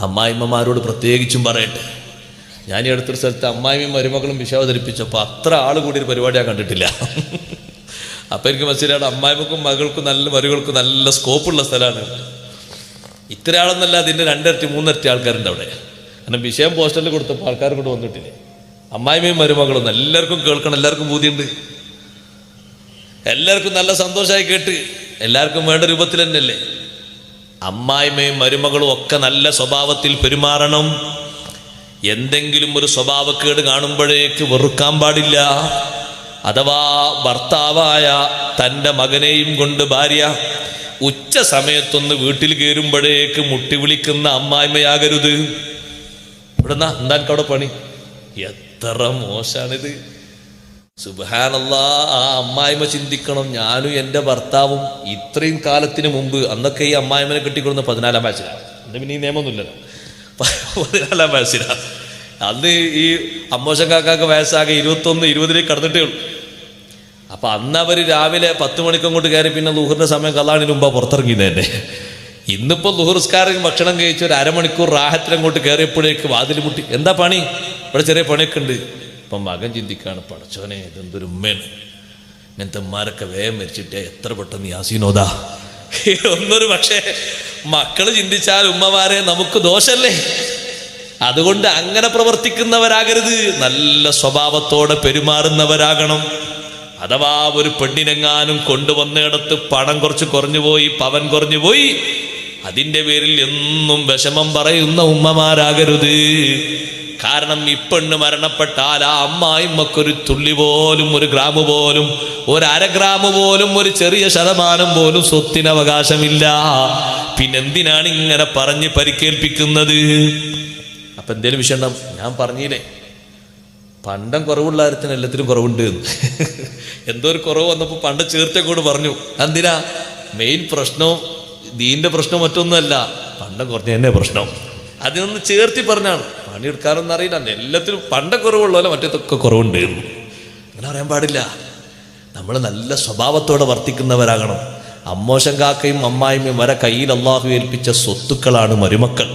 അമ്മായിമ്മമാരോട് പ്രത്യേകിച്ചും പറയട്ടെ. ഞാൻ ഈ അടുത്തൊരു സ്ഥലത്ത് അമ്മായിമ്മയും മരുമകളും വിഷ അവതരിപ്പിച്ചപ്പോൾ അത്ര ആൾ കൂടിയൊരു പരിപാടി ഞാൻ കണ്ടിട്ടില്ല. അപ്പം എനിക്ക് മനസ്സിലാണ് അമ്മായിമ്മക്കും മകൾക്കും നല്ല മരുകൾക്കും നല്ല സ്കോപ്പുള്ള സ്ഥലമാണ്. ഇത്ര ആളെന്നല്ല, അതിൻ്റെ 2 ഇരട്ടി 3 ഇരട്ടി ആൾക്കാരുണ്ട് അവിടെ. കാരണം വിഷയം പോസ്റ്ററിൽ കൊടുത്തപ്പോൾ ആൾക്കാർ കൊണ്ട് വന്നിട്ടില്ലേ. അമ്മായിമ്മയും മരുമകളും എല്ലാവർക്കും കേൾക്കണം, എല്ലാവർക്കും ബോധ്യമുണ്ട്, എല്ലാവർക്കും നല്ല സന്തോഷമായി കേട്ട് എല്ലാവർക്കും വേണ്ട രൂപത്തിൽ തന്നെയല്ലേ. അമ്മായിമ്മയും മരുമകളും ഒക്കെ നല്ല സ്വഭാവത്തിൽ പെരുമാറണം. എന്തെങ്കിലും ഒരു സ്വഭാവക്കേട് കാണുമ്പോഴേക്ക് വെറുക്കാൻ പാടില്ല. അഥവാ ഭർത്താവായ തൻ്റെ മകനെയും കൊണ്ട് ഭാര്യ ഉച്ച സമയത്തൊന്ന് വീട്ടിൽ കയറുമ്പോഴേക്ക് മുട്ടി വിളിക്കുന്ന അമ്മായിമ്മയാകരുത്. ഇവിടെന്നാ എന്താ അവിടെ പണി? എത്ര മോശാണിത്. സുബ്ഹാനല്ലാഹ്. ആ അമ്മായിമ്മ ചിന്തിക്കണം, ഞാനും എൻ്റെ ഭർത്താവും ഇത്രയും കാലത്തിന് മുമ്പ്, അന്നൊക്കെ ഈ അമ്മായിമ്മനെ കെട്ടിക്കൊടുന്ന 14-ാം വയസ്സിലാണ്. അന്ന് പിന്നെ ഈ നിയമമൊന്നുമില്ലല്ലോ. 14-ാം വയസ്സിലാണ്. അന്ന് ഈ അമ്മോശൻ കാക്കാക്ക് വയസ്സാകെ 21-20 കടന്നിട്ടേ ഉള്ളൂ. അപ്പം അന്ന് അവർ രാവിലെ 10 മണിക്ക് അങ്ങോട്ട് കയറി പിന്നെ ളുഹറിൻ്റെ സമയം കള്ളാണിന് മുമ്പാണ് പുറത്തിറങ്ങിയത് തന്നെ. ഇന്നിപ്പോൾ ളുഹുർസ്കാരം ഭക്ഷണം കഴിച്ച് ഒരു അരമണിക്കൂർ റാഹത്തിലങ്ങോട്ട് കയറിയപ്പോഴേക്ക് വാതിൽ മുട്ടി. എന്താ പണി? ഇവിടെ ചെറിയ പണിയൊക്കെ ഉണ്ട്. അപ്പം മകൻ ചിന്തിക്കാണ്, പടച്ചോനെ ഇതെന്തൊരു ഉമ്മയാണ്, ഇങ്ങനത്തെ ഉമ്മാരൊക്കെ വേഗം മരിച്ചിട്ടേ എത്ര പെട്ടെന്ന് യാസീനോദാ. ഒന്നൊരു പക്ഷേ മക്കള് ചിന്തിച്ചാൽ ഉമ്മമാരെ നമുക്ക് ദോഷല്ലേ. അതുകൊണ്ട് അങ്ങനെ പ്രവർത്തിക്കുന്നവരാകരുത്, നല്ല സ്വഭാവത്തോടെ പെരുമാറുന്നവരാകണം. അഥവാ ഒരു പെണ്ണിനെങ്ങാനും കൊണ്ടുവന്നിടത്ത് പണം കുറച്ച് കുറഞ്ഞുപോയി, പവൻ കുറഞ്ഞുപോയി, അതിൻ്റെ പേരിൽ എന്നും വിഷമം പറയുന്ന ഉമ്മമാരാകരുത്. കാരണം ഈ പെണ്ണ് മരണപ്പെട്ടാൽ ആ അമ്മായിമ്മക്കൊരു തുള്ളി പോലും, ഒരു ഗ്രാമ് പോലും, ഒരു 1/2 ഗ്രാം പോലും, ഒരു ചെറിയ ശതമാനം പോലും സ്വത്തിന് അവകാശമില്ല. പിന്നെന്തിനാണ് ഇങ്ങനെ പറഞ്ഞ് പരിക്കേൽപ്പിക്കുന്നത്? അപ്പം എന്തേലും വിഷയം ഉണ്ടാവും. ഞാൻ പറഞ്ഞില്ലേ, പണ്ടം കുറവുള്ള കാര്യത്തിന് എല്ലാത്തിനും കുറവുണ്ട്. എന്തോ ഒരു കുറവ് വന്നപ്പോൾ പണ്ട് ചേർത്തക്കൂട് പറഞ്ഞു. എന്തിനാ? മെയിൻ പ്രശ്നം ദീൻ്റെ പ്രശ്നം മറ്റൊന്നുമല്ല, പണ്ടം കുറഞ്ഞ തന്നെ പ്രശ്നം. അതിനൊന്ന് ചേർത്തി പറഞ്ഞാണ്. പണിയെടുക്കാനൊന്നും അറിയില്ല, എല്ലാത്തിനും പണ്ടം കുറവുള്ളതല്ല മറ്റേതൊക്കെ കുറവുണ്ട്. അങ്ങനെ പറയാൻ പാടില്ല. നമ്മൾ നല്ല സ്വഭാവത്തോടെ വർത്തിക്കുന്നവരാകണം. അമ്മോശൻ കാക്കയും അമ്മായിമ്മയും വരെ കയ്യിൽ അള്ളാഹു ഏൽപ്പിച്ച സ്വത്തുക്കളാണ് മരുമക്കൾ.